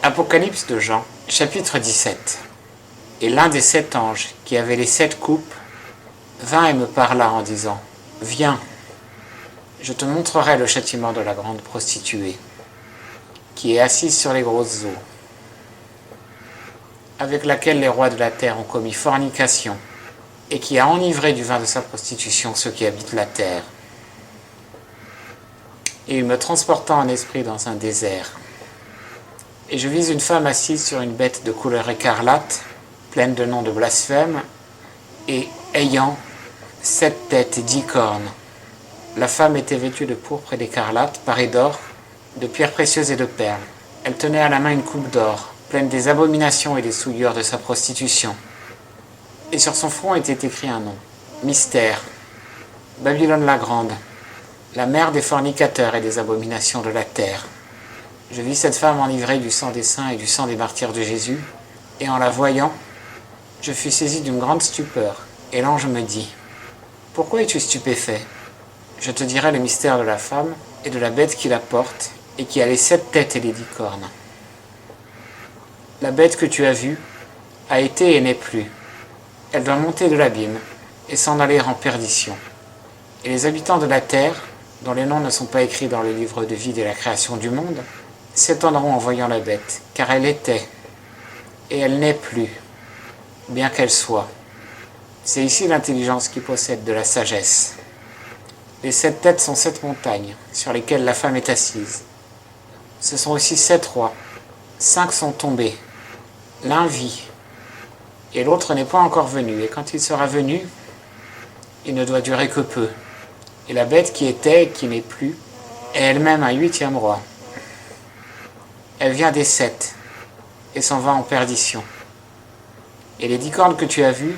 Apocalypse de Jean, chapitre 17. Et l'un des 7 anges, qui avait les 7 coupes, vint et me parla en disant : Viens, je te montrerai le châtiment de la grande prostituée, qui est assise sur les grosses eaux, avec laquelle les rois de la terre ont commis fornication, et qui a enivré du vin de sa prostitution ceux qui habitent la terre. Et il me transporta en esprit dans un désert. Et je vis une femme assise sur une bête de couleur écarlate, pleine de noms de blasphème, et ayant 7 têtes et 10 cornes. La femme était vêtue de pourpre et d'écarlate, parée d'or, de pierres précieuses et de perles. Elle tenait à la main une coupe d'or, pleine des abominations et des souillures de sa prostitution. Et sur son front était écrit un nom : Mystère, Babylone la grande, la mère des fornicateurs et des abominations de la terre. Je vis cette femme enivrée du sang des saints et du sang des martyrs de Jésus, et en la voyant, je fus saisi d'une grande stupeur, et l'ange me dit : Pourquoi es-tu stupéfait ? Je te dirai le mystère de la femme et de la bête qui la porte, et qui a les 7 têtes et les 10 cornes. La bête que tu as vue a été et n'est plus. Elle doit monter de l'abîme et s'en aller en perdition. Et les habitants de la terre, dont les noms ne sont pas écrits dans le livre de vie de la création du monde, s'étonneront en voyant la bête, car elle était, et elle n'est plus, bien qu'elle soit. C'est ici l'intelligence qui possède de la sagesse. Les 7 têtes sont 7 montagnes, sur lesquelles la femme est assise. Ce sont aussi 7 rois. 5 sont tombés. L'un vit, et l'autre n'est pas encore venu. Et quand il sera venu, il ne doit durer que peu. Et la bête qui était et qui n'est plus est elle-même un 8e roi. Elle vient des 7 et s'en va en perdition. Et les 10 cornes que tu as vues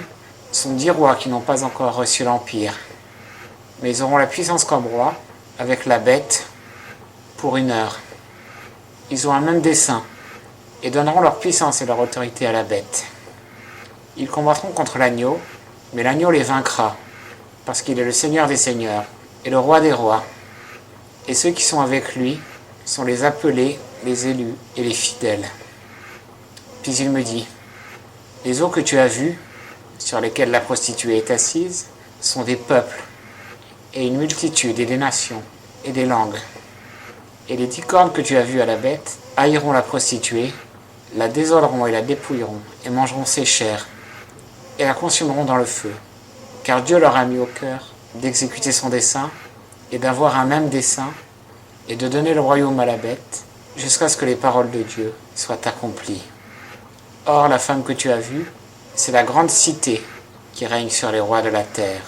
sont 10 rois qui n'ont pas encore reçu l'empire. Mais ils auront la puissance comme roi, avec la bête, pour 1 heure. Ils ont un même dessein, et donneront leur puissance et leur autorité à la bête. Ils combattront contre l'agneau, mais l'agneau les vaincra, parce qu'il est le Seigneur des seigneurs, et le roi des rois. Et ceux qui sont avec lui sont les appelés, les élus et les fidèles. Puis il me dit : Les eaux que tu as vues, sur lesquelles la prostituée est assise, sont des peuples, et une multitude, et des nations, et des langues. Et les 10 cornes que tu as vues à la bête haïront la prostituée, la désoleront et la dépouilleront, et mangeront ses chairs, et la consumeront dans le feu. Car Dieu leur a mis au cœur d'exécuter son dessein, et d'avoir un même dessein, et de donner le royaume à la bête, jusqu'à ce que les paroles de Dieu soient accomplies. Or, la femme que tu as vue, c'est la grande cité qui règne sur les rois de la terre.